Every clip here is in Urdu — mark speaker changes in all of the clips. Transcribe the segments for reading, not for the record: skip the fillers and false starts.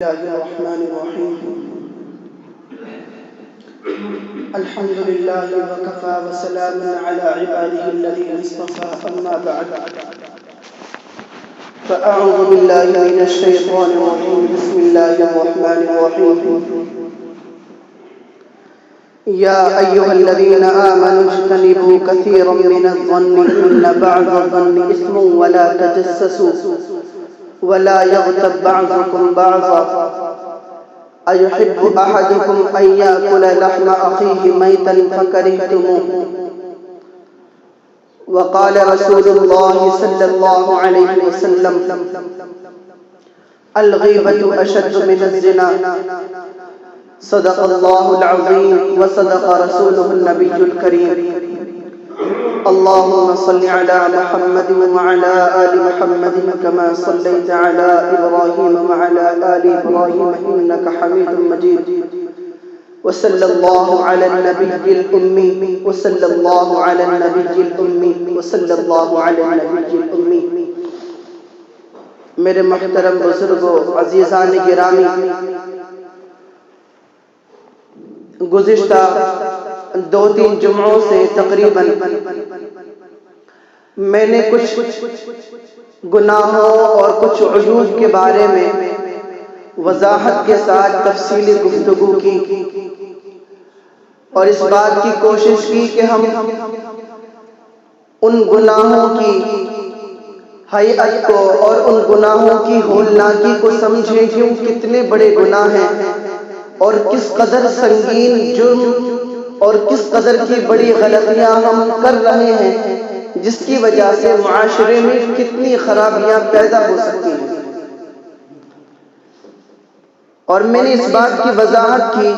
Speaker 1: الله الرحمن الرحيم الحمد لله وكفى وسلام على عباده الذين اصطفى أما بعد فأعوذ بالله من الشيطان الرجيم بسم الله الرحمن الرحيم يا أيها الذين آمنوا اجتنبوا كثيرا من الظن إن بعض الظن إثم ولا تجسسوا ولا يغتب بعضكم بعضا أيحب أحدكم أن يأكل لحم أخيه ميتا فكرهتموه وقال رسول الله صلى الله عليه وسلم الغيبة أشد من الزنا صدق الله العظيم وصدق رسوله النبي الكريم اللهم صل على محمد وعلى آل محمد كما صليت على إبراهيم وعلى آل إبراهيم إنك حميد مجيد وصلى الله على النبي الأمي وصلى الله على النبي الأمي وصلى الله على النبي الأمي میرے محترم بزرگوں عزیزان گرامی، گزشتہ 2-3 جمعوں سے تقریباً میں نے کچھ گناہوں اور کچھ عیوب کے بارے میں وضاحت کے ساتھ تفصیلی گفتگو کی اور اس بات کی کوشش کی کہ ہم ان گناہوں کی حقیقت کو اور ان گناہوں کی ہولناکی کو سمجھیں کہ وہ کتنے بڑے گناہ ہیں اور کس قدر سنگین جرم اور کس قدر کی بڑی غلطیاں ہم کر رہے ہیں، جس کی وجہ سے معاشرے میں کتنی خرابیاں پیدا ہو سکتی ہیں۔ اور میں نے اس بات کی وضاحت کی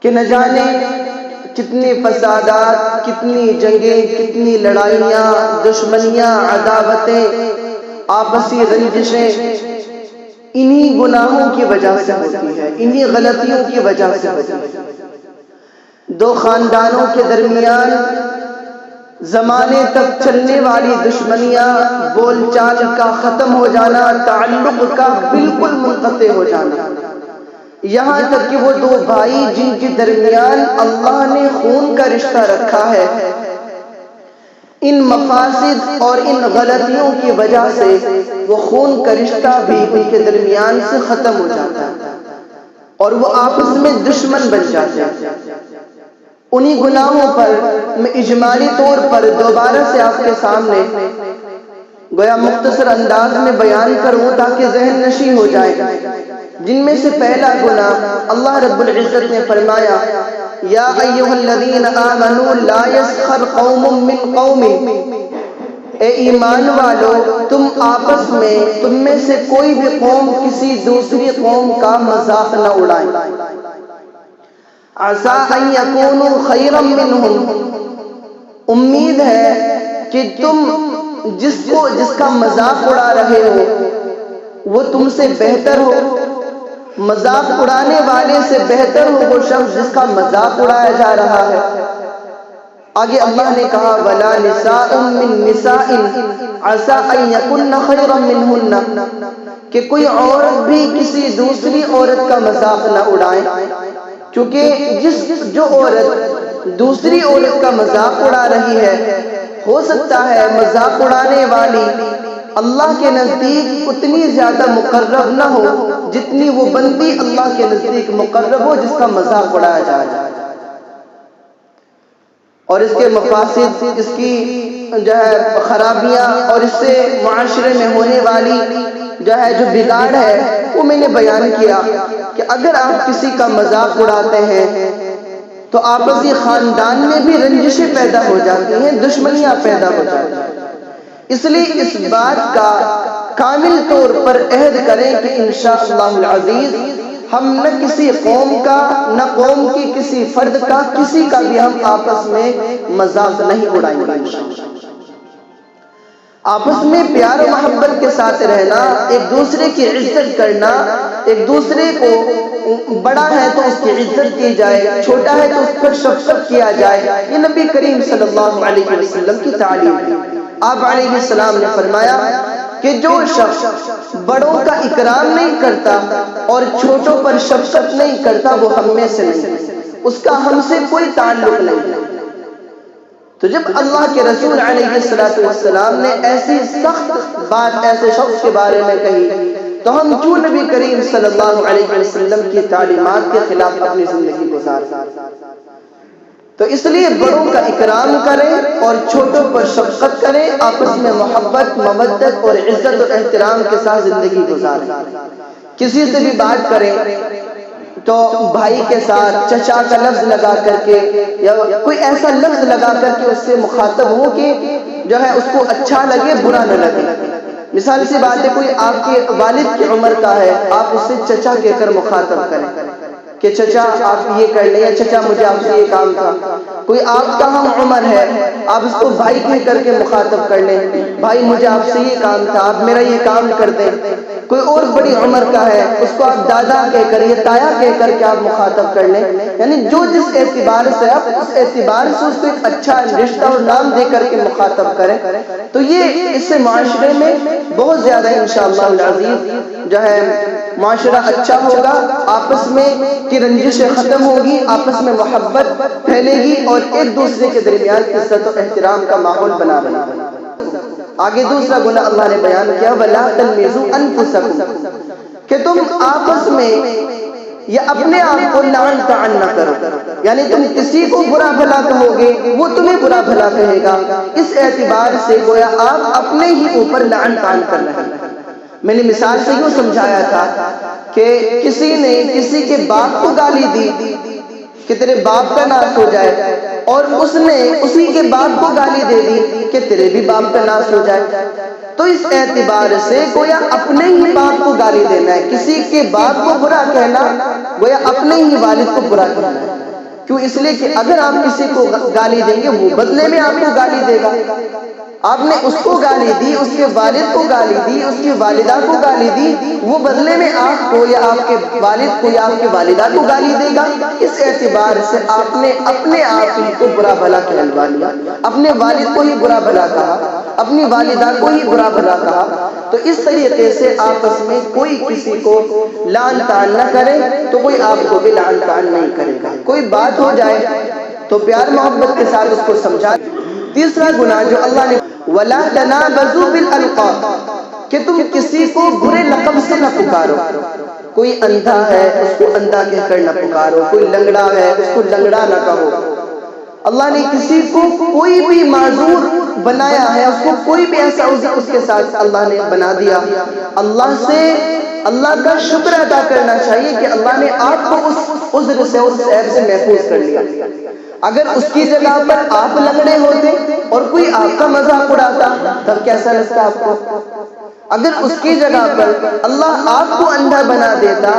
Speaker 1: کہ نہ جانے کتنے فسادات، کتنی جنگیں، کتنی لڑائیاں، دشمنیاں، عداوتیں، آپسی رنجشیں انہی گناہوں کی وجہ سے ہوتی ہے، انہی غلطیوں کی وجہ سے ہوتی ہے۔ دو خاندانوں کے درمیان زمانے تک چلنے والی دشمنیاں، بول چال کا ختم ہو جانا، تعلق کا بالکل منقطع ہو جانا، یہاں تک کہ وہ دو بھائی جن کے درمیان اللہ نے خون کا رشتہ رکھا ہے، ان مفاسد اور ان غلطیوں کی وجہ سے وہ خون کا رشتہ بھی ان کے درمیان سے ختم ہو جاتا ہے اور وہ آپس میں دشمن بن جاتے ہیں۔ انہی گناہوں پر میں اجمالی طور پر دوبارہ سے آپ کے سامنے گویا مختصر انداز میں بیان کروں تاکہ ذہن نشین ہو جائے، جن میں سے پہلا گناہ اللہ رب العزت نے فرمایا یا ایھا الذین آمنوا لا یسخر قوم من قوم، اے ایمان والو تم آپس میں، تم میں سے کوئی بھی قوم کسی دوسری قوم کا مذاق نہ اڑائے، عسیٰ ان یکونوا خیرا منہم، امید ہے کہ تم جس کا مذاق اڑا رہے ہو وہ تم سے بہتر ہو، مذاق اڑانے والے سے بہتر ہو وہ شخص جس کا مذاق اڑایا جا رہا ہے۔ آگے اللہ نے کہا ولا نساء من نساء عسى ان يكن خيرا منهن، کہ کوئی عورت بھی کسی دوسری عورت کا مذاق نہ اڑائے، کیونکہ جو عورت دوسری عورت کا مذاق اڑا رہی ہے، ہو سکتا ہے مذاق اڑانے والی اللہ کے نزدیک اتنی زیادہ مقرب نہ ہو جتنی وہ بندی اللہ کے نزدیک مقرب ہو جس کا مذاق اڑایا جا رہا ہے۔ اور اس کے مفاسد، اس کی خرابیاں اور اس سے معاشرے میں ہونے والی جو بگاڑ ہے وہ میں نے بیان کیا کہ اگر آپ کسی کا مذاق اڑاتے ہیں تو آپسی خاندان میں بھی رنجشیں پیدا ہو جاتی ہیں، دشمنیاں پیدا ہو جاتی ہیں۔ اس لیے اس بات کا کامل طور پر عہد کریں کہ انشاءاللہ العزیز ہم نہ کسی قوم کا، نہ قوم کی کسی فرد کا، کسی کا بھی ہم آپس میں مذاق نہیں اڑائیں گے۔ آپس میں پیار و محبت کے ساتھ رہنا، ایک دوسرے کی عزت کرنا، ایک دوسرے کو بڑا ہے تو اس کی عزت کی جائے، چھوٹا ہے تو اس پر شفقت کیا جائے، یہ نبی کریم صلی اللہ علیہ وسلم کی تعلیم ہے۔ آپ علیہ السلام نے فرمایا کہ جو شخص بڑوں کا اکرام نہیں کرتا اور چھوٹوں پر شفقت نہیں کرتا وہ ہم میں سے نہیں، اس کا ہم سے کوئی تعلق نہیں۔ تو جب اللہ کے رسول علیہ السلام نے ایسی سخت بات ایسے شخص کے بارے میں کہی تو ہم کیوں نبی کریم صلی اللہ علیہ وسلم کی تعلیمات کے خلاف اپنی زندگی گزاریں؟ تو اس لیے بڑوں کا اکرام کریں اور چھوٹوں پر شفقت کریں، آپس میں محبت، مودت اور عزت و احترام کے ساتھ زندگی گزاریں۔ کسی سے بھی بات کریں تو بھائی کے ساتھ چچا کا لفظ لگا کر کے یا کوئی ایسا لفظ لگا کر کے اس سے مخاطب ہو کہ جو ہے اس کو اچھا لگے، برا نہ لگے۔ مثال سی بات ہے، کوئی آپ کے والد کی عمر کا ہے، آپ اس سے چچا کہہ کر مخاطب کریں کہ چچا آپ یہ کر لیں، یا چچا مجھے آپ سے یہ کام تھا۔ کوئی آپ کا ہم عمر ہے، آپ اس کو بھائی کہہ کر کے مخاطب کر لیں، بھائی مجھے آپ سے یہ کام تھا، آپ میرا یہ کام کر دیں۔ کوئی اور بڑی عمر کا ہے، اس کو آپ دادا کہہ کر یا تایا کہہ کر کے آپ مخاطب کر لیں، یعنی جو جس اعتبار سے آپ اس اعتبار سے اس کو ایک اچھا رشتہ اور نام دے کر کے مخاطب کریں، تو یہ اس سے معاشرے میں بہت زیادہ انشاءاللہ العزیز جو ہے معاشرہ اچھا ہوگا، آپس میں کی رنجشیں ختم ہوگی، آپس میں محبت پھیلے گی اور ایک دوسرے کے درمیان عزت و احترام کا ماحول بنا رہے گا۔ آگے دوسرا گناہ اللہ نے بیان کیا، وَلَا تَلْمِزُوا أَنفُسَكُمْ، کہ تم آپس میں یا اپنے آپ کو لعن طعن نہ کرو، یعنی تم کسی کو برا بھلا کہو گے وہ تمہیں برا بھلا کہے گا، اس اعتبار سے گویا آپ اپنے ہی اوپر لعن طعن کر رہے ہیں۔ میں نے مثال سے یوں سمجھایا تھا کہ کسی نے کسی کے باپ کو گالی دی کہ تیرے باپ کا ناس ہو جائے، اور اس نے اسی کے باپ کو گالی دے دی کہ تیرے بھی باپ کا ناس ہو جائے، تو اس اعتبار سے گویا اپنے ہی باپ کو گالی دینا ہے، کسی کے باپ کو برا کہنا گویا اپنے ہی والد کو برا کہنا ہے۔ کیوں؟ اس لیے کہ اگر آپ کسی کو گالی دیں گے وہ بدلے میں آپ کو گالی دے گا۔ آپ نے اس کو گالی دی، اس کے والد کو گالی دی، اس کی والدہ کو گالی دی، وہ بدلے میں آپ کو یا آپ کے والد کو یا آپ کے والدہ کو گالی دے گا۔ اس اعتبار سے آپ نے اپنے آپ ہی کو برا بھلا کہلوا لیا، اپنے والد کو ہی برا بھلا کہا، اپنی والدہ کو ہی برا بھلا کہا۔ تو اس طریقے سے آپس میں کوئی کسی کو لعن طعن نہ کرے تو کوئی آپ کو بھی لعن طعن نہیں کرے گا۔ کوئی بات ہو جائے تو پیار محبت کے ساتھ اس کو سمجھائے۔ تیسرا گناہ جو اللہ نے وَلَا تَنَابَزُوا بِالْأَلْقَابِ، کہ تم کسی کو برے لقب سے نہ پکارو۔ کوئی اندھا ہے اس کو اندھا کہہ کر نہ پکارو، کوئی لنگڑا ہے اس کو لنگڑا نہ کہو۔ اللہ نے کسی کو کوئی بھی معذور بنایا ہے، اس کو کوئی بھی ایسا عذر اس کے ساتھ اللہ نے بنا دیا، اللہ سے اللہ کا شکر ادا کرنا چاہیے کہ اللہ نے آپ کو اس عذر سے اس عیب سے محفوظ کر لیا۔ اگر اس کی جگہ پر آپ لنگڑے ہوتے اور کوئی آپ کا مذاق اڑاتا تب کیسا لگتا آپ کو؟ اگر اس کی جگہ پر اللہ آپ کو اندھا بنا دیتا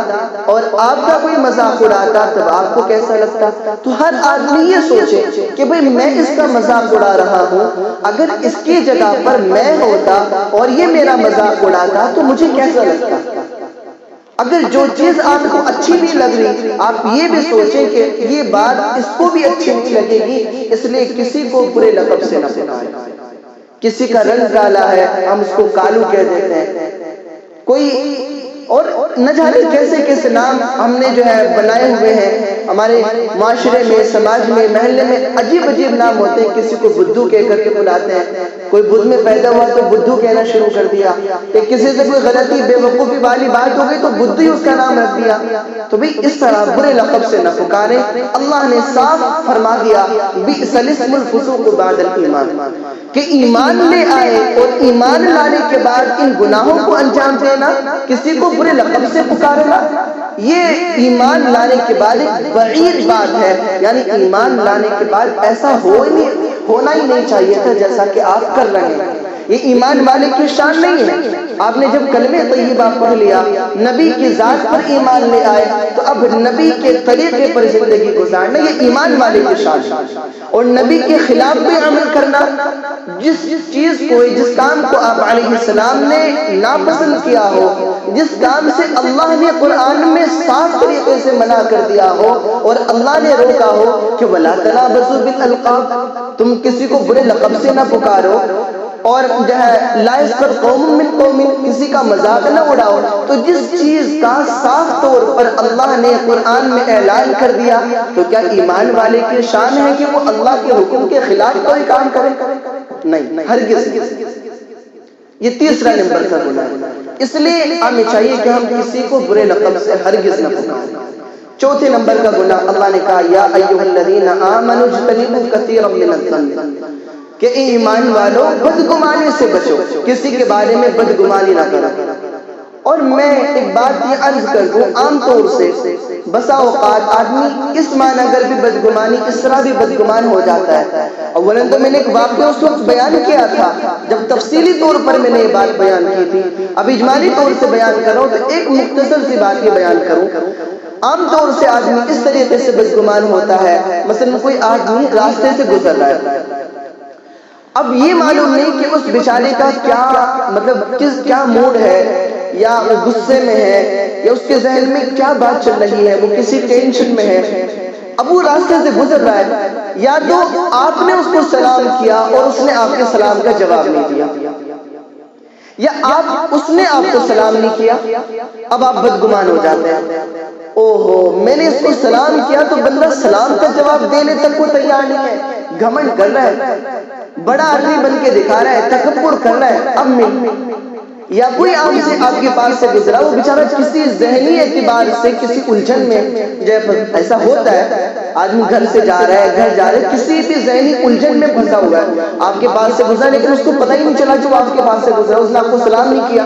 Speaker 1: اور آپ کا کوئی مذاق اڑاتا تب آپ کو کیسا لگتا؟ تو ہر آدمی یہ سوچے کہ بھئی میں اس کا مذاق اڑا رہا ہوں، اگر اس کی جگہ پر میں ہوتا اور یہ میرا مذاق اڑاتا تو مجھے کیسا لگتا؟ اگر جو چیز آپ کو اچھی نہیں لگ رہی آپ یہ بھی سوچیں کہ یہ بات اس کو بھی اچھی نہیں لگے گی، اس لیے کسی کو برے لقب سے نہ پکاریں۔ کسی کا رنگ کالا ہے ہم اس کو کالو کہہ دیتے ہیں، کوئی اور نہ جانے کیسے کیسے نام ہم نے جو ہے بنائے ہوئے ہیں ہمارے معاشرے میں، سماج میں، محلے میں عجیب عجیب نام ہوتے ہیں۔ کسی کو بدھو کہہ کر کے بلاتے ہیں، کوئی بدھ میں پیدا ہوا تو بدھو کہنا شروع کر دیا، کہ کسی سے کوئی غلطی بے وقوفی والی بات ہو گئی تو بدھو ہی اس کا نام رکھ دیا۔ تو بھئی اس طرح برے لقب سے نہ پکاریں۔ اللہ نے صاف فرما دیا بئس الاسم الفسوق بعد الایمان، کہ ایمان لے آئے اور ایمان لانے کے بعد ان گناہوں کو انجام دینا، کسی کو برے لقب سے پکارنا، یہ ایمان لانے کے بعد ایک بعید بات ہے۔ یعنی ایمان لانے کے بعد ایسا ہونا ہی نہیں چاہیے تھا جیسا کہ آپ کر رہے ہیں۔ یہ ایمان والے کی شان نہیں ہے۔ آپ نے جب کلمہ طیبہ پڑھ لیا، نبی کی ذات پر ایمان لے آئے تو اب نبی کے طریقے پر زندگی گزارنا یہ ایمان والے کی شان ہے۔ اور نبی کے خلاف بھی عمل کرنا، جس چیز کو جس کام کو آپ علیہ السلام نے ناپسند کیا ہو، جس کام سے اللہ نے قرآن میں صاف طریقے سے منع کر دیا ہو اور اللہ نے روکا ہو کہ وَلَا تَنَابَزُوا بِالْأَلْقَابِ، تم کسی کو برے لقب سے نہ پکارو، اور جو ہے لا یسخر قوم من قوم، کسی کا مذاق نہ اڑاؤ۔ تو جس چیز کا صاف طور پر اللہ نے قرآن میں اعلان کر دیا، تو کیا ایمان والے کی شان ہے کہ وہ اللہ کے حکم کے خلاف کوئی کام کرے؟ نہیں، ہرگز۔ یہ تیسرا نمبر کا گناہ ہے، اس لیے ہمیں چاہیے کہ ہم کسی کو برے لقب سے ہرگز نہ پکاریں۔ چوتھے نمبر کا گناہ اللہ نے کہا یا ایھا الذین آمنوا اجتنبوا کثیرا من الظن، کہ اے ایمان والو بدگمانی سے بچو، کسی کے بارے میں بدگمانی نہ کرو۔ اور میں ایک بات یہ عرض کر دوں، عام طور سے بسا اوقات آدمی اس معنی اگر بھی بدگمانی اس طرح بھی بدگمان ہو جاتا ہے۔ اولاً تو میں نے ایک واقعہ اس وقت بیان کیا تھا جب تفصیلی طور پر میں نے یہ بات بیان کی تھی، اب اجمالی طور سے بیان کروں تو ایک مختصر سی بات یہ بیان کروں۔ عام طور سے آدمی اس طریقے سے بدگمان ہوتا ہے، مثلا کوئی آدمی راستے سے گزر رہا ہے، اب یہ معلوم نہیں کہ اس بیچارے کا کیا موڈ ہے، یا وہ غصے میں ہے، یا اس کے ذہن میں کیا بات چل رہی ہے، وہ کسی ٹینشن میں ہے۔ اب وہ راستے سے گزر رہا ہے، یا تو آپ نے اس کو سلام کیا اور اس نے آپ کے سلام کا جواب نہیں دیا، یا اس نے آپ کو سلام نہیں کیا، اب آپ بدگمان ہو جاتے ہیں۔ اوہو، میں نے اس کو سلام کیا تو بندہ سلام کا جواب دینے تک کو تیار نہیں ہے، گھمنڈ کر رہا ہے، بڑا آدمی بن کے دکھا رہا ہے، تکبر کر رہا ہے۔ اب نہیں، یا کوئی آپ سے آپ کے پاس سے گزرا، وہ بیچارہ کسی ذہنی اعتبار سے کسی الجھن میں، جب ایسا ہوتا ہے آدمی گھر سے جا رہا ہے، گھر جا رہا ہے، کسی بھی ذہنی الجھن میں پھنسا ہوا ہے، آپ کے پاس سے گزرا لیکن اس کو پتہ ہی نہیں چلا کہ وہ آپ کے پاس سے گزرا، اس نے آپ کو سلام نہیں کیا۔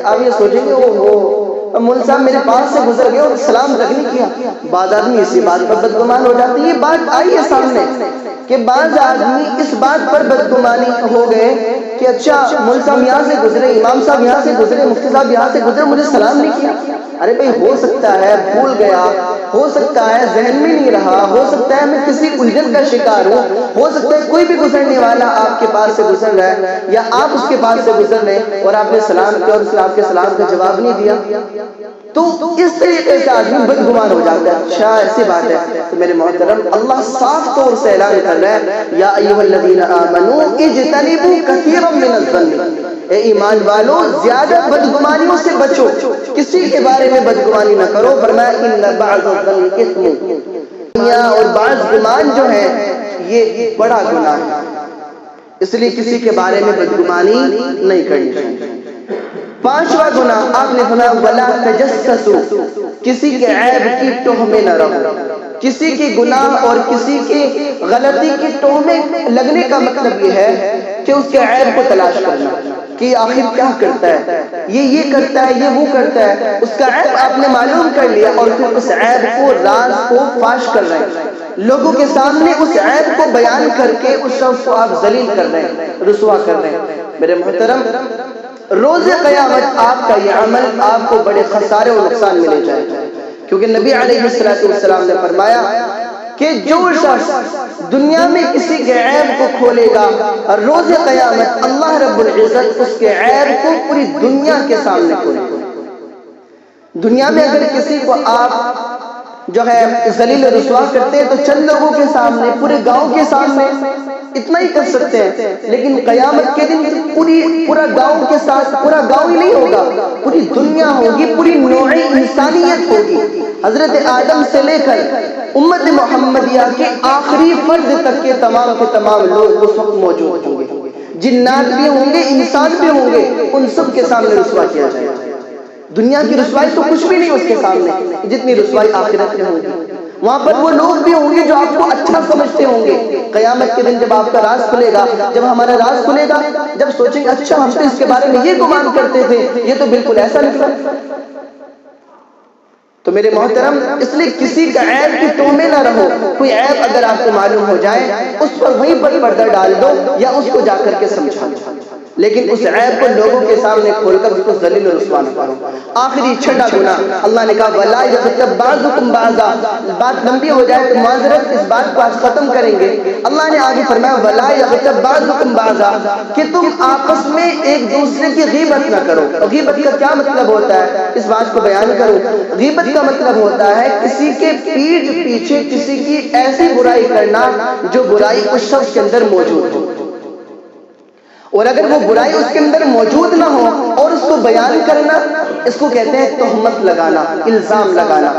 Speaker 1: آپ یہ سوچیں گے اوہو مول صاحب میرے پاس سے گزر گئے اور سلام تک نہیں کیا۔ بعض آدمی اسی بات پر بدگمان ہو جاتے ہیں۔ یہ بات آئی ہے سامنے کہ بعض آدمی اس بات پر بدگمانی ہو گئے کہ اچھا مول صاحب یہاں سے گزرے، امام صاحب یہاں سے گزرے، مفتی صاحب یہاں سے گزرے، مجھے سلام نہیں کیا۔ ارے بھائی ہو سکتا ہے بھول گیا، ہو سکتا ہے ذہن میں نہیں رہا، ہو سکتا ہے میں کسی الجھن کا شکار ہوں، ہو سکتا ہے کوئی بھی گزرنے والا آپ کے پاس سے گزر رہا ہے یا آپ اس کے پاس سے گزر رہے ہیں اور آپ نے سلام کیا اور اس نے آپ کے سلام کا جواب نہیں دیا، تو اس طریقے سے آدمی بدگمان ہو جاتا ہے۔ اچھا ایسی بات ہے تو میرے محترم اللہ صاف طور سے اعلان کر رہا ہے یا ایھا الذین آمنوا اجتنبوا کثیرا من الظن، اے ایمان والو زیادہ بدگمانیوں سے بچو، کسی کے بارے میں بدگمانی نہ کرو۔ فرمایا ان بعض الظن اثم، اور بعض گمان جو ہے یہ بڑا گناہ ہے، اس لیے کسی کے بارے میں بدگمانی نہیں کرنی چاہیے۔ پانچواں گناہ آپ نے فرمایا ولا تجسسوا، کسی کے عیب کی ٹوہ میں نہ رہو۔ کسی کے گناہ اور کسی کے غلطی کی ٹوہ میں لگنے کا مطلب یہ ہے کہ اس کے عیب کو تلاش کرنا کہ آخر کیا کرتا ہے، یہ کرتا ہے، یہ وہ کرتا ہے، اس کا عیب آپ نے معلوم کر لیا اور پھر اس عیب کو راز کو فاش کر رہے ہیں، لوگوں کے سامنے اس عیب کو بیان کر کے اس شخص کو آپ ذلیل کر رہے ہیں، رسوا کر رہے ہیں۔ میرے محترم روز قیامت آپ کا یہ عمل آپ کو بڑے خسارے اور نقصان میں لے جائے گا، کیونکہ نبی علیہ السلام نے فرمایا کہ جو شخص دنیا میں کسی کے عیب کو کھولے گا اور روز قیامت اللہ رب العزت اس کے عیب کو پوری دنیا کے سامنے کھولے گا۔ دنیا میں اگر کسی کو آپ جو ہے ذلیل و رسوا کرتے ہیں تو چند لوگوں کے سامنے، پورے گاؤں کے سامنے اتنا ہی کر سکتے ہیں، لیکن قیامت کے دن پورا گاؤں کے ساتھ، پورا گاؤں ہی نہیں ہوگا، پوری دنیا ہوگی، پوری نوع انسانیت ہوگی، حضرت آدم سے لے کر امت محمدیہ کے آخری فرد تک کے تمام لوگ اس وقت موجود ہوں گے، جنات بھی ہوں گے، انسان بھی ہوں گے، ان سب کے سامنے رسوا کیا جائے گا۔ دنیا کی رسوائی تو کچھ بھی نہیں اس کے سامنے، جتنی رسوائی آخرت میں ہوگی۔ وہاں پر وہ لوگ بھی ہوں گے جو آپ کو اچھا سمجھتے ہوں گے۔ قیامت کے دن جب آپ کا راز کھلے گا، جب ہمارا راز کھلے گا، جب سوچیں گے اچھا ہم تو اس کے بارے میں یہ گمان کرتے تھے، یہ تو بالکل ایسا نکلا۔ تو میرے محترم اس لیے کسی کا عیب کی ٹوہ میں نہ رہو۔ کوئی عیب اگر آپ کو معلوم ہو جائے اس پر وہیں پر پردہ ڈال دو یا اس کو جا کر کے سمجھا دو، لیکن اس عیب کو لوگوں کے سامنے کھول کر اس کو ذلیل و رسوا نہ کرو۔ آخری چھٹا گناہ اللہ نے کہا وَلَا يَغْتَبْ بَعْضُكُمْ بَعْضًا، بات لمبی ہو جائے تو معذرت، اس بات کو آج ختم کریں گے۔ اللہ نے آگے فرمایا وَلَا يَغْتَبْ بَعْضُكُمْ بَعْضًا، کہ تم آپس میں ایک دوسرے کی غیبت نہ کرو۔ غیبت کا کیا مطلب ہوتا ہے اس بات کو بیان کروں۔ غیبت کا مطلب ہوتا ہے کسی کے پیٹھ پیچھے کسی کی ایسی برائی کرنا جو برائی اس شخص کے اندر موجود ہو۔ اور اگر وہ برائی اس کے اندر موجود نہ ہو اور اس کو بیان کرنا، اس کو کہتے ہیں تہمت لگانا، الزام لگانا،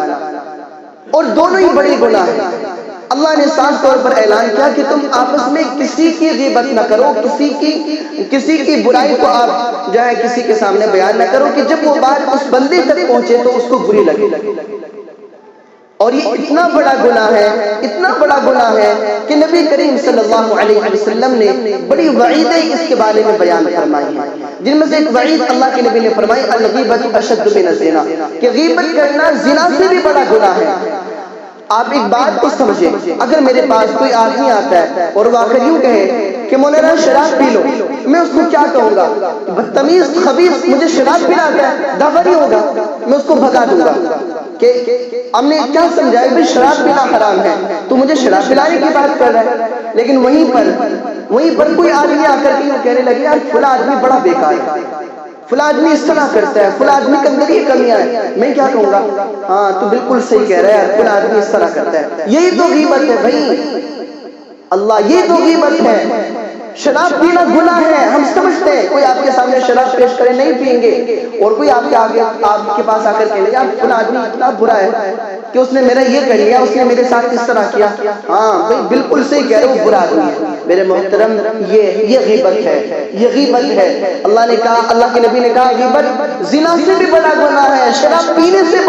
Speaker 1: اور دونوں ہی بڑے گناہ ہیں۔ اللہ نے صاف طور پر اعلان کیا کہ تم آپس میں کسی کی غیبت نہ کرو، کسی کی برائی کو آپ جو ہے کسی کے سامنے بیان نہ کرو کہ جب وہ بات اس بندے تک پہنچے تو اس کو بری لگے۔ اور یہ اتنا بڑا گناہ ہے، اتنا بڑا گناہ ہے کہ نبی کریم صلی اللہ علیہ وسلم نے بڑی وعیدیں اس کے بارے میں بیان فرمائی ہیں، جن میں سے ایک وعید اللہ کے نبی نے فرمائی الغیبۃ اشد من الزنا، کہ غیبت کرنا زنا سے بھی بڑا گناہ ہے۔ آپ ایک بات کو سمجھیں، اگر میرے پاس کوئی آدمی آتا ہے اور وہ آ کر یوں کہے کہ مولانا شراب پی لو، میں اس کو کیا کہوں گا؟ بدتمیز خبیث، مجھے شراب پلاتا ہے، دعویٰ نہیں ہوگا، میں اس کو بھگا دوں گا کہ ہم نے کیا سمجھا ہے، شراب پینا حرام ہے، تو مجھے شراب پلانے کی بات کر رہا ہے۔ لیکن وہیں پر کوئی آدمی آ کر کے کہنے لگے یار فلاں آدمی بڑا بیکار ہے، فلاں آدمی اس طرح کرتا ہے، فلاں آدمی کے اندر یہ کمیاں ہیں، میں کیا کہوں گا؟ ہاں تو بالکل صحیح کہہ رہا ہے، فلاں آدمی اس طرح کرتا ہے۔ یہی تو غیبت ہے بھائی، اللہ، یہ تو غیبت ہے۔ شراب پینا گناہ ہے، ہم سمجھتے ہیں، کوئی آپ کے سامنے شراب پیش کرے نہیں پئیں گے، اور کوئی آپ کے پاس آ کر کہے یار فلاں آدمی اتنا برا ہے کہ اس نے میرا یہ کر لیا، اس نے میرے ساتھ اس طرح کیا، ہاں بھائی بالکل صحیح کہہ رہے ہو، برا آدمی ہے۔ میرے محترم، یہ غیبت ہے، یہ غیبت ہے۔ اللہ نے کہا، اللہ کے نبی نے کہا غیبت زنا سے بھی بڑا گناہ ہے، شراب پینے سے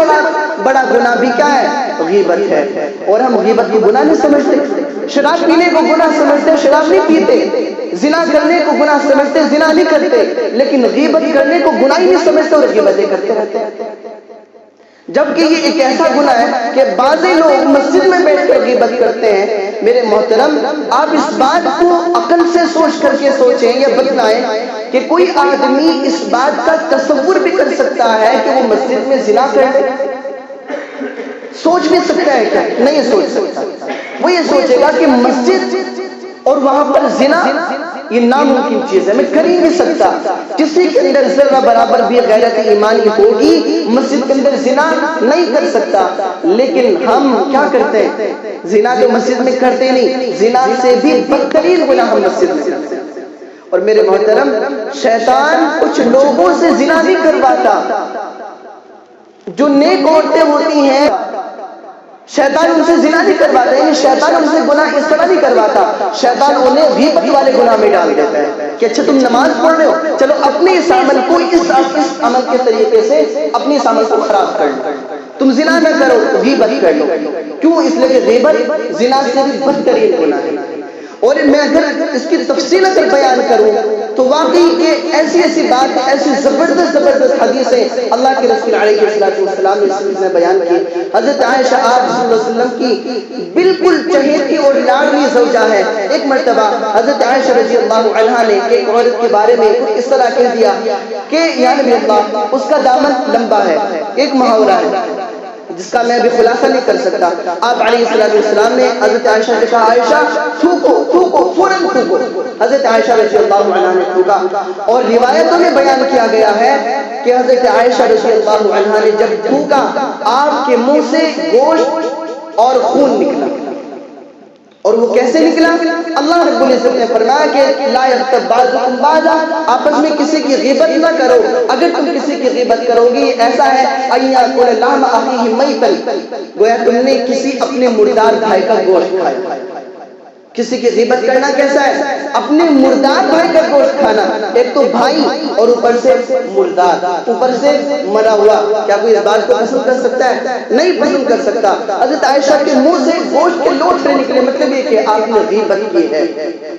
Speaker 1: بڑا گناہ بھی کیا ہے؟ غیبت ہے۔ اور ہم غیبت کو گناہ نہیں سمجھتے، شراب پینے کو گناہ سمجھتے، شراب نہیں پیتے، زنا کرنے کو گناہ سمجھتے، زنا نہیں کرتے، لیکن غیبت کرنے کو گناہ ہی نہیں سمجھتے اور غیبتیں کرتے رہتے ہیں۔ جبکہ یہ ایک ایسا گناہ ہے کہ بعض لوگ مسجد میں بیٹھ کر غیبت کرتے ہیں۔ میرے محترم، آپ اس بات کو عقل سے سوچ کر کے سوچیں یا بتلائیں کہ کوئی آدمی اس بات کا تصور بھی کر سکتا ہے کہ وہ مسجد میں زنا کر لے؟ سوچ بھی سکتا ہے کیا؟ نہیں سوچ سکتا۔ وہ یہ سوچے گا کہ مسجد اور وہاں پر زنا یہ ناممکن چیز ہے، میں کر ہی نہیں سکتا۔ کسی کے اندر ذرہ برابر بھی غیرت ایمانی ہوگی، مسجد کے اندر زنا نہیں کر سکتا۔ لیکن ہم کیا کرتے ہیں؟ زنا تو مسجد میں کرتے نہیں، زنا سے بھی بدترین گناہ ہم مسجد میں کرتے ہیں۔ اور میرے محترم، شیطان کچھ لوگوں سے زنا نہیں کرواتا، جو نیک عورتیں ہوتی ہیں شیطان ان سے زنا نہیں کرواتا، یعنی شیطان ان سے گناہ اس طرح نہیں کرواتا، شیطان انہیں غیبت والے گناہ میں ڈال دیتا ہے کہ اچھا تم نماز پڑھ رہے ہو، چلو اپنے اس عمل کو اس عمل کے طریقے سے اپنے اس عمل کو خراب کر لو، تم زنا نہ کرو، غیبت کر لو۔ کیوں؟ اس لیے کہ غیبت زنا سے بھی بدترین گناہ ہے۔ اور میں اگر اس کی تفصیل اگر بیان کروں تو واقعی کہ ایسی بات، ایسی زبردست حدیثیں اللہ کے رسول علیہ السلام نے اس میں بیان کی۔ حضرت عائشہ آپ صلی اللہ علیہ وسلم کی بالکل چہیتی اور لاڈلی زوجہ ہے۔ ایک مرتبہ حضرت عائشہ رضی اللہ عنہا نے ایک عورت کے بارے میں اس طرح کہہ دیا کہ یا نبی اللہ، اس کا دامن لمبا ہے، ایک محاورہ ہے جس کا میں بھی خلاصہ نہیں کر سکتا۔ آپ علیہ السلام نے حضرت عائشہ سے کہا عائشہ تھوکو، فوراً تھوکو۔ حضرت عائشہ رضی اللہ عنہا نے تھوکا، اور روایتوں میں بیان کیا گیا ہے کہ حضرت عائشہ رضی اللہ عنہا نے جب تھوکا، آپ کے منہ سے گوشت اور خون نکلا۔ اور وہ کیسے نکلا؟ اللہ رب العزت نے فرمایا کہ لا یغتب بعضکم بعضا، آپس میں کسی کی غیبت نہ کرو، اگر تم کسی کی غیبت کرو گی ایسا ہے ان یاکل لحم اخیہ میتا، گویا تم نے کسی اپنے مردار بھائی کا گوشت کھایا۔ کسی کی غیبت کرنا کیسا ہے؟ اپنے مردار بھائی کا گوشت کھانا، ایک تو بھائی اور اوپر سے مردار، اوپر سے مرا ہوا۔ کیا کوئی اس بات کو پسند کر سکتا ہے؟ نہیں پسند کر سکتا۔ حضرت عائشہ کے منہ سے گوشت کے لوتھڑے نکلے، مطلب یہ کہ آپ نے غیبت کی ہے،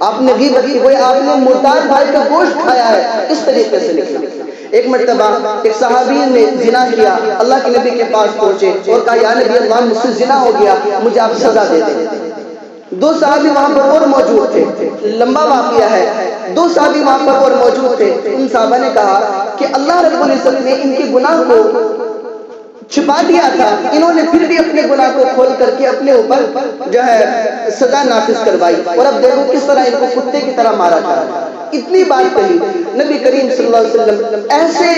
Speaker 1: آپ نے غیبت کی، وہ آپ نے مردار بھائی کا گوشت کھایا ہے، اس طریقے سے نکلا۔ ایک مرتبہ ایک صحابی نے زنا کیا، اللہ کے نبی کے پاس پہنچے اور کہا یا نبی اللہ، مجھ سے زنا ہو گیا، مجھے آپ سزا دے دیں۔ دو صحابی وہاں پر اور موجود تھے، لمبا واقعہ ہے، دو صحابی وہاں پر اور موجود تھے۔ ان صحابہ نے کہا کہ اللہ رب العزت نے ان کے گناہ کو چھپا دیا تھا، انہوں نے پھر بھی اپنے گناہ کو کھول کر کے اپنے اوپر جو ہے سزا نافذ کروائی، اور اب دیکھو کس طرح ان کو کتے کی طرح مارا جا رہا ہے۔ اتنی بات کہی نبی کریم صلی اللہ علیہ وسلم، ایسے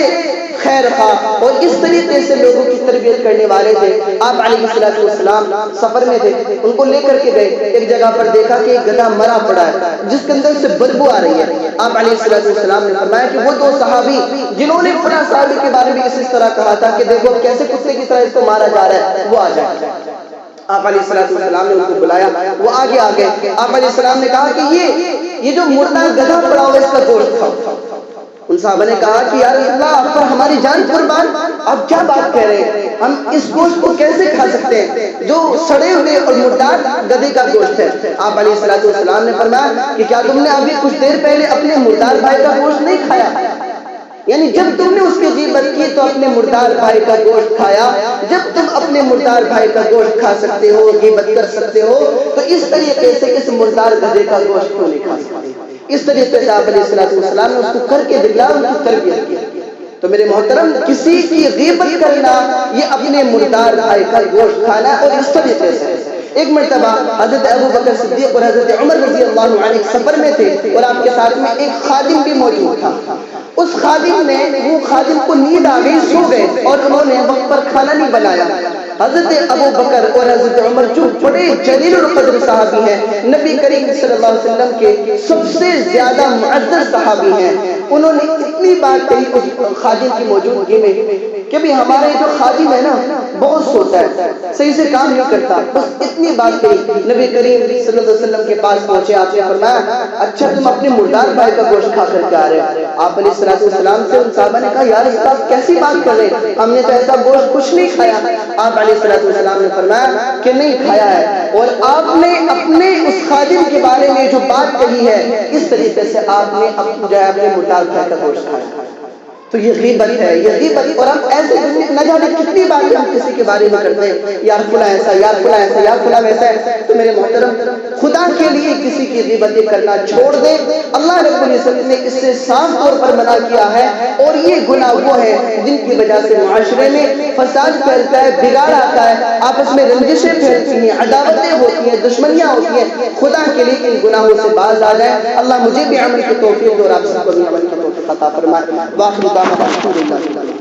Speaker 1: خیر خواہ اور اس طریقے سے لوگوں کی تربیت کرنے والے تھے۔ آپ علیہ السلام سفر میں تھے، ان کو لے کر کے گئے، ایک جگہ پر دیکھا کہ ایک گدھا مرا پڑا ہے جس کے اندر سے بدبو آ رہی ہے۔ آپ علیہ السلام نے فرمایا کہ وہ دو صحابی جنہوں نے فلاں صحابی کے بارے میں اس طرح کہا تھا کہ دیکھو کیسے کتے کی طرح اس کو مارا جا رہا ہے، وہ آ جائے۔ آپ علیہ السلام نے ان کو بلایا، وہ آگے آگے۔ آپ علیہ السلام نے کہا کہ یہ جو مردہ گدھا پڑا ہوا اس کا گوشت کھاؤ۔ ان صحابہ نے کہا کہ یا رسول اللہ آپ پر ہماری جان قربان، آپ کیا بات کہہ رہے ہیں، ہم اس گوشت کو کیسے کھا سکتے ہیں جو سڑے ہوئے اور مردار گدھے کا گوشت ہے۔ آپ علیہ السلام نے فرمایا کہ کیا تم نے ابھی کچھ دیر پہلے اپنے مردار بھائی کا گوشت نہیں کھایا؟ یعنی جب تم نے اس کی غیبت کی تو اپنے مردار بھائی کا گوشت کھایا، جب تم اپنے مردار بھائی کا گوشت کھا سکتے ہو، غیبت کر سکتے ہو، تو اس طریقے سے اس مردار گدھے کا گوشت کیوں نہیں کھا سکتے؟ اس طریقے سے آپ علیہ السلام نے اس کو کر کے دکھلایا، ان کی تربیت کی۔ تو میرے محترم، کسی کی غیبت کرنا یہ اپنے مردار بھائی کا گوشت کھانا، اور اس طریقے سے ایک مرتبہ حضرت ابو بکر صدیق اور حضرت عمر رضی اللہ عنہ سفر میں تھے اور آپ کے ساتھ میں ایک خادم بھی موجود تھا۔ اس خادم نے، وہ خادم کو نیند آ گئی، سو گئے اور انہوں نے وقت پر کھانا نہیں بنایا۔ حضرت ابو بکر اور حضرت عمر جو بڑے جلیل القدر صحابی ہیں، نبی کریم صلی اللہ علیہ وسلم کے سب سے زیادہ معزز صحابی ہیں، انہوں نے اتنی بات کہی اس خادم کی موجودگی میں کہ بھی ہمارے جو خادم ہے نا بہت سوتا ہے، صحیح سے کام نہیں کرتا، بس اتنی بات کہی۔ نبی کریم صلی اللہ علیہ وسلم کے پاس پہنچے، آپ نے فرمایا اچھا تم اپنے مردار بھائی کا گوشت کھا کر کے آ رہے ہیں۔ آپ علیہ السلام سے ان صحابہ نے کہا یا رسول اللہ کیسی بات کر رہے ہیں، ہم نے تو ایسا گوشت کچھ نہیں کھایا۔ آپ علیہ السلام نے فرمایا کہ نہیں کھایا ہے، اور آپ نے اپنے اس خادم کے بارے میں جو بات کہی ہے اس طریقے سے آپ نے اپنے مردار بھائی کا گوشت کھایا۔ تو یہ غیبت ہے، یہ غیبت۔ اور ہم ایسے نہ جانے کتنی باتیں ہم کسی کے بارے میں کرتے ہیں، یار فلاں ایسا، یار فلاں ایسا، یار فلاں ویسا ہے۔ تو میرے محترم، خدا کے لیے کسی کی غیبت کرنا چھوڑ دے، اللہ رب العزت نے اس سے صاف طور پر منع کیا ہے، اور یہ گناہ وہ ہے جن کی وجہ سے معاشرے میں فساد پھیلتا ہے، بگاڑ آتا ہے، آپس میں رنجشیں پھیلتی ہیں، عداوتیں ہوتی ہیں، دشمنیاں ہوتی ہیں۔ خدا کے لیے ان گناہوں سے باز آ جائے۔ اللہ مجھے بھی عمل کی توفیق دے اور آپ سب کو بھی عمل کی توفیق عطا فرمائے۔ واخر دعوانا الحمدللہ۔